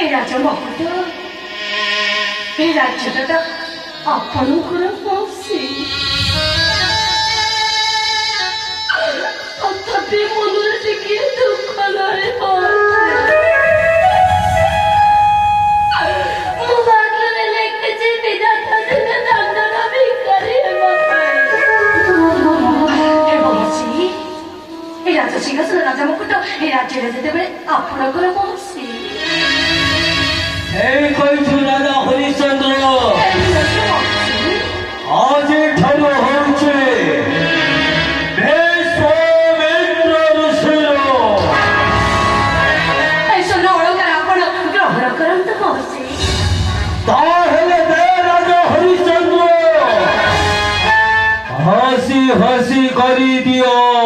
ଏ ରାଜ ମହନ୍ତ ଏ ରାଜ୍ୟଟା ଆପଣଙ୍କର ମାଉସୀ ତଥାପି ମନରେ ଟିକେ ଦୁଃଖ ନାହିଁ ମୁଁ ଭାଗ୍ୟରେ ଲେଖିଛି ବିଧାତା ଦିନେ ଦାଣ୍ଡର ଭିକାରୀ ହେବା ପାଇଁ ମାଉସୀ ଏ ରାଜ ସିଂହାସନ ରାଜା ମୁକୁଟ ଏ ରାଜ୍ୟରେ ଯେତେବେଳେ ଆପଣଙ୍କର ମାଉସୀ राजा हरिश्चंद्र आज ठारू होउछे विश्वामित्र ऋषिर ऐसो नळकर आपण ग्रहण करंत मावशी ताहेले दे राजा हरिश्चंद्र हसी हसी करी दियो